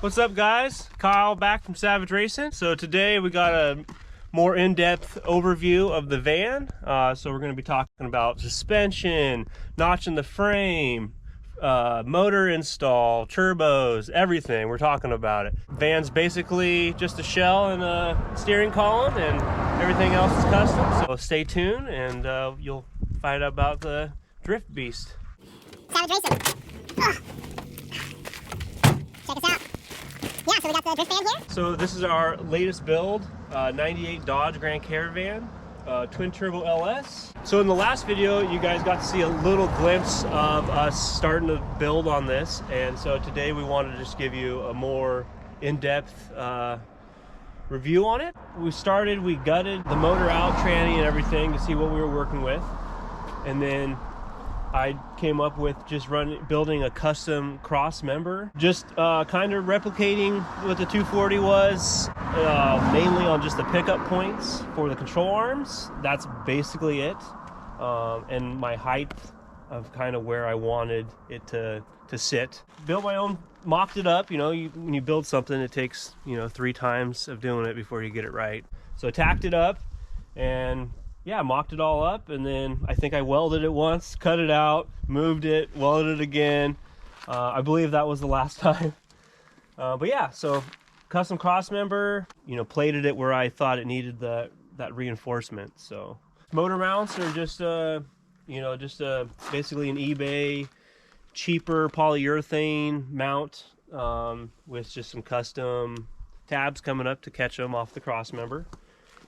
What's up, guys? Kyle back from Savage Racing. So today we got a more in-depth overview of the van. So we're going to be talking about suspension, notching the frame, motor install, turbos, everything. We're talking about it. Van's basically just a shell and a steering column, and everything else is custom. So stay tuned, and you'll find out about the Drift Beast. Savage Racing. Ugh. Check us out. Yeah, so we got the Drift van here. So this is our latest build, 98 Dodge Grand Caravan, twin turbo LS. So in the last video, you guys got to see a little glimpse of us starting to build on this. And so today we wanted to just give you a more in-depth review on it. We gutted the motor out, tranny and everything to see what we were working with. And then I came up with just building a custom cross member, just kind of replicating what the 240 was, mainly on just the pickup points for the control arms. That's basically it, and my height of kind of where I wanted it to sit. Built my own, mocked it up. You know, when you build something, it takes 3 times of doing it before you get it right. So I tacked it up and yeah, mocked it all up, and then I think I welded it once, cut it out, moved it, welded it again. I believe that was the last time. But yeah, so custom cross member, plated it where I thought it needed that reinforcement. So motor mounts are just basically an eBay cheaper polyurethane mount with just some custom tabs coming up to catch them off the cross member.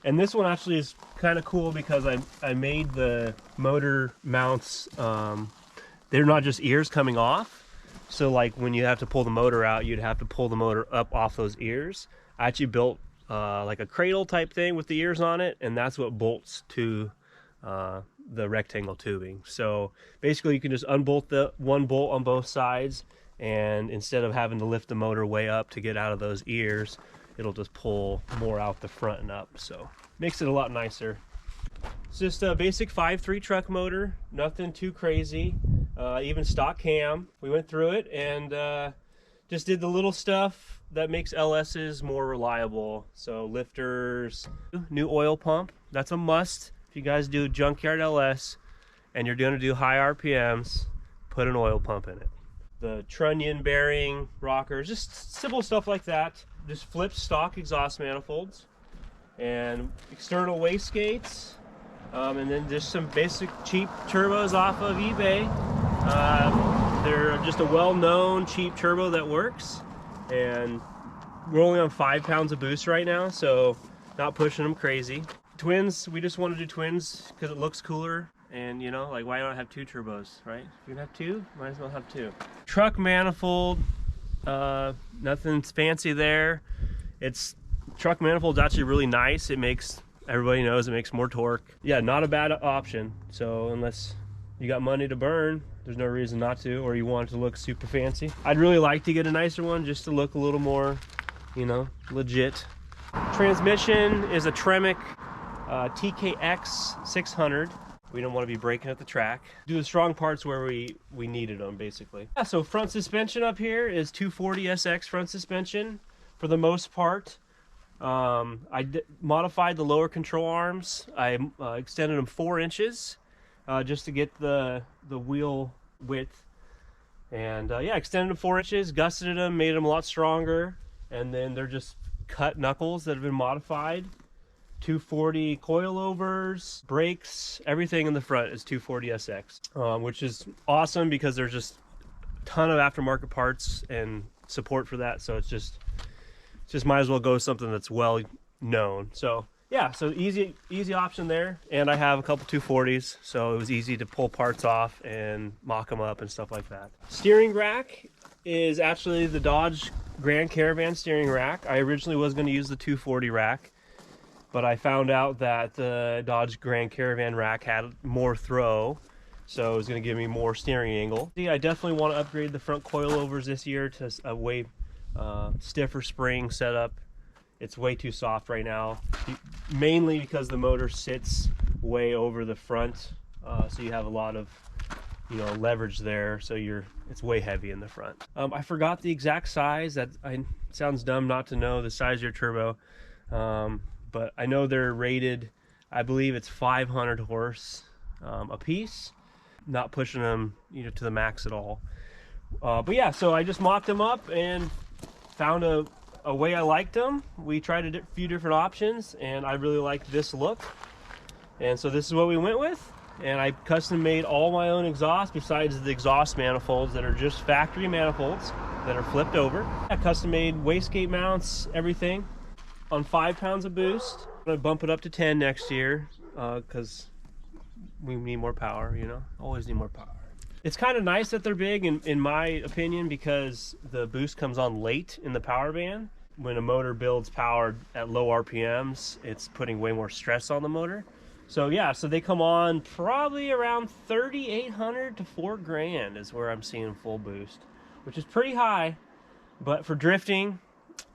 And this one actually is kind of cool because I made the motor mounts, they're not just ears coming off. So like when you have to pull the motor out, you'd have to pull the motor up off those ears. I actually built like a cradle type thing with the ears on it, and that's what bolts to the rectangle tubing. So basically you can just unbolt the one bolt on both sides, and instead of having to lift the motor way up to get out of those ears, it'll just pull more out the front and up, so makes it a lot nicer. It's just a basic 5.3 truck motor, nothing too crazy, even stock cam. We went through it and just did the little stuff that makes LS's more reliable. So lifters, new oil pump, that's a must. If you guys do junkyard LS and you're gonna do high RPMs, put an oil pump in it. The trunnion bearing, rockers, just simple stuff like that. Just flip stock exhaust manifolds and external wastegates, and then just some basic cheap turbos off of eBay. They're just a well-known cheap turbo that works, and we're only on 5 pounds of boost right now, so not pushing them crazy. Twins, we just want to do twins because it looks cooler, and like, why not have 2 turbos, right? If you can have 2, might as well have 2. Truck manifold, nothing fancy there. Truck manifold's actually really nice. It makes, everybody knows, it makes more torque. Yeah, not a bad option. So unless you got money to burn, there's no reason not to, or you want it to look super fancy. I'd really like to get a nicer one just to look a little more, legit. Transmission is a Tremec TKX 600. We don't want to be braking at the track. Do the strong parts where we needed them, basically. Yeah, so front suspension up here is 240 SX front suspension for the most part. I modified the lower control arms. I extended them 4 inches just to get the wheel width. And yeah, extended them 4 inches, gusseted them, made them a lot stronger. And then they're just cut knuckles that have been modified. 240 coilovers, brakes, everything in the front is 240 SX, which is awesome because there's just a ton of aftermarket parts and support for that. So it's just might as well go with something that's well known. So yeah, so easy option there. And I have a couple 240s, so it was easy to pull parts off and mock them up and stuff like that. Steering rack is actually the Dodge Grand Caravan steering rack. I originally was going to use the 240 rack, but I found out that the Dodge Grand Caravan rack had more throw, so it was going to give me more steering angle. I definitely want to upgrade the front coilovers this year to a way stiffer spring setup. It's way too soft right now, mainly because the motor sits way over the front, so you have a lot of you know, leverage there, so it's way heavy in the front. I forgot the exact size. Sounds dumb not to know the size of your turbo, but I know they're rated, I believe it's 500 horse a piece, not pushing them, you know, to the max at all. But yeah, so I just mocked them up and found a way I liked them. We tried a few different options, and I really liked this look, and so this is what we went with. And I custom made all my own exhaust besides the exhaust manifolds that are just factory manifolds that are flipped over. I custom made wastegate mounts, everything, on 5 pounds of boost. I'm gonna bump it up to 10 next year because we need more power, you know, always need more power. It's kind of nice that they're big in my opinion, because the boost comes on late in the power band. When a motor builds power at low RPMs, it's putting way more stress on the motor. So yeah, so they come on probably around 3,800 to 4 grand is where I'm seeing full boost, which is pretty high. But for drifting,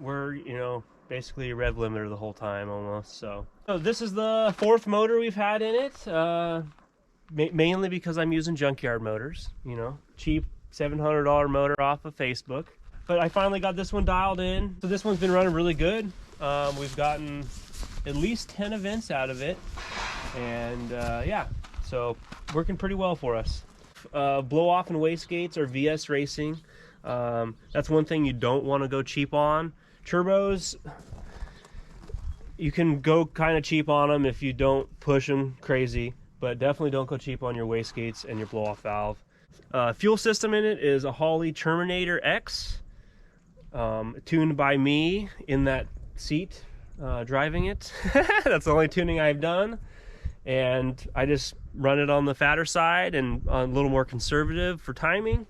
we're, you know, basically a rev limiter the whole time almost. So this is the 4th motor we've had in it, mainly because I'm using junkyard motors, you know, cheap $700 motor off of Facebook. But I finally got this one dialed in. So this one's been running really good. We've gotten at least 10 events out of it. And yeah, so working pretty well for us. Blow off and wastegates are VS Racing. That's one thing you don't want to go cheap on. Turbos, you can go kind of cheap on them if you don't push them crazy, but definitely don't go cheap on your wastegates and your blow off valve. Fuel system in it is a Holley Terminator X, tuned by me in that seat driving it. That's the only tuning I've done. And I just run it on the fatter side and a little more conservative for timing.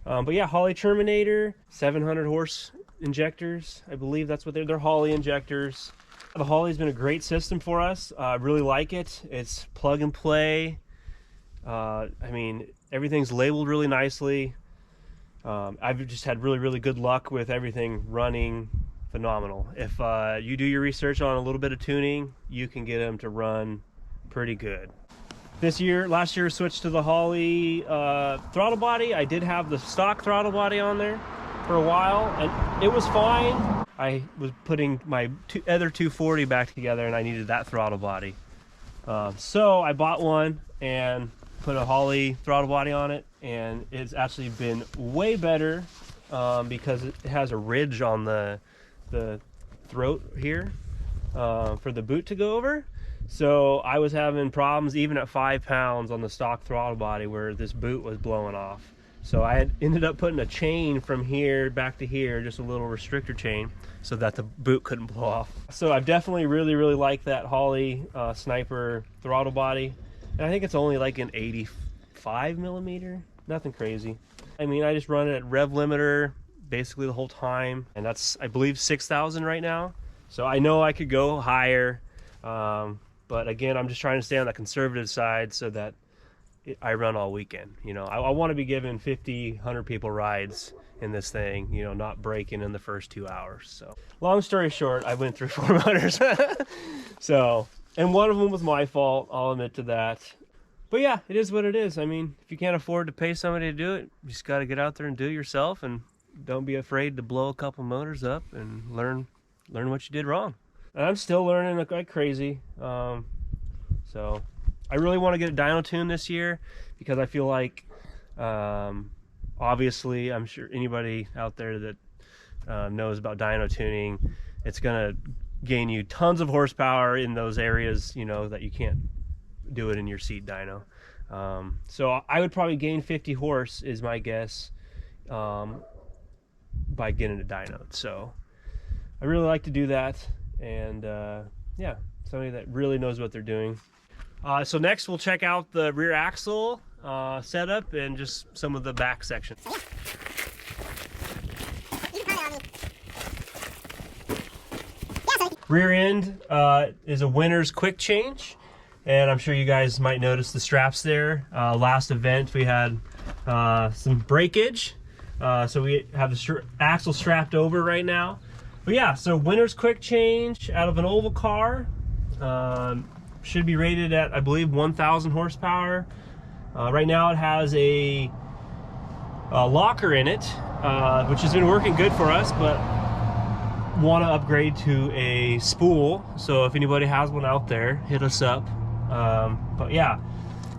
But yeah, Holley Terminator, 700 horse injectors. I believe that's what they're Holley injectors. The Holley's been a great system for us. I really like it. It's plug and play. I mean, everything's labeled really nicely. I've just had really good luck with everything running phenomenal. If you do your research on a little bit of tuning, you can get them to run pretty good. Last year switched to the Holley throttle body. I did have the stock throttle body on there for a while, and it was fine. I was putting my other 240 back together, and I needed that throttle body. So I bought one and put a Holley throttle body on it, and it's actually been way better because it has a ridge on the throat here for the boot to go over. So I was having problems even at 5 pounds on the stock throttle body where this boot was blowing off. So I had ended up putting a chain from here back to here, just a little restrictor chain, so that the boot couldn't blow off. So I definitely really like that Holley Sniper throttle body. And I think it's only like an 85 millimeter, nothing crazy. I mean, I just run it at rev limiter basically the whole time, and that's, I believe, 6,000 right now. So I know I could go higher. But again, I'm just trying to stay on the conservative side so that I run all weekend. You know, I want to be giving 50, 100 people rides in this thing, you know, not breaking in the first 2 hours. So long story short, I went through 4 motors. So, and one of them was my fault, I'll admit to that. But yeah, it is what it is. I mean, if you can't afford to pay somebody to do it, you just got to get out there and do it yourself, and don't be afraid to blow a couple motors up and learn what you did wrong. And I'm still learning like crazy. So I really want to get a dyno tune this year, because I feel like, obviously, I'm sure anybody out there that knows about dyno tuning, it's going to gain you tons of horsepower in those areas, you know, that you can't do it in your seat dyno. So I would probably gain 50 horse is my guess, by getting a dyno. So I really like to do that. And yeah, somebody that really knows what they're doing. So next we'll check out the rear axle setup and just some of the back sections. Rear end is a winner's quick change, and I'm sure you guys might notice the straps there. Last event we had some breakage, so we have the axle strapped over right now. But yeah, so winner's quick change out of an oval car. Should be rated at, I believe, 1,000 horsepower. Right now it has a locker in it, which has been working good for us, but want to upgrade to a spool. So if anybody has one out there, hit us up. But yeah,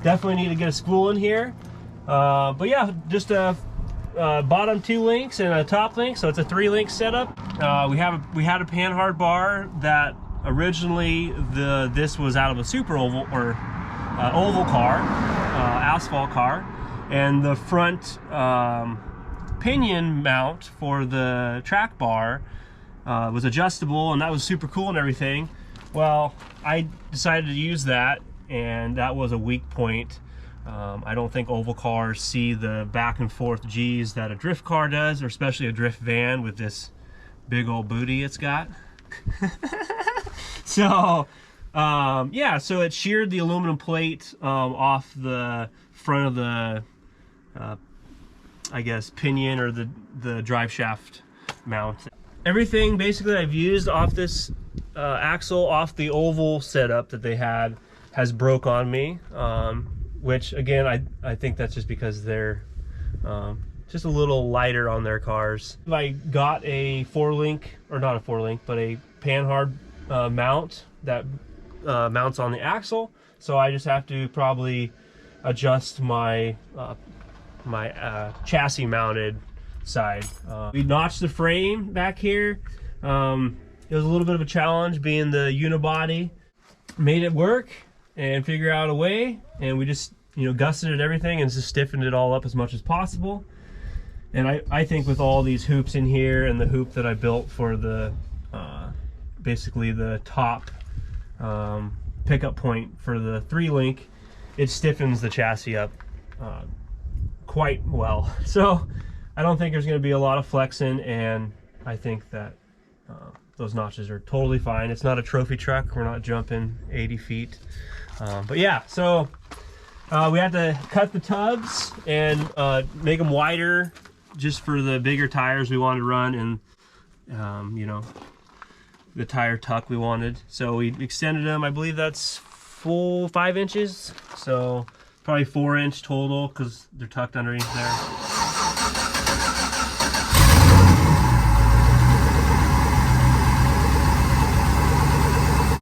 definitely need to get a spool in here. But yeah, just a bottom 2 links and a top link, so it's a 3-link setup. We had a panhard bar that originally this was out of a super oval or oval car, asphalt car, and the front pinion mount for the track bar was adjustable, and that was super cool and everything. Well, I decided to use that, and that was a weak point. I don't think oval cars see the back and forth G's that a drift car does, or especially a drift van with this big old booty it's got. So yeah, so it sheared the aluminum plate off the front of the I guess pinion or the drive shaft mount. Everything basically I've used off this axle, off the oval setup that they had, has broke on me, which again I think that's just because they're just a little lighter on their cars. I got a 4-link, or not a 4-link, but a panhard mount that mounts on the axle, so I just have to probably adjust my chassis mounted side. We notched the frame back here. It was a little bit of a challenge being the unibody. Made it work and figure out a way, and we just, you know, gusseted everything and just stiffened it all up as much as possible. And I think with all these hoops in here and the hoop that I built for the basically the top pickup point for the 3-link, it stiffens the chassis up quite well. So I don't think there's going to be a lot of flexing, and I think that those notches are totally fine. It's not a trophy truck. We're not jumping 80 feet. But yeah, so we had to cut the tubs and make them wider just for the bigger tires we wanted to run, and you know, the tire tuck we wanted. So we extended them. I believe that's full 5 inches. So probably 4 inch total because they're tucked underneath there.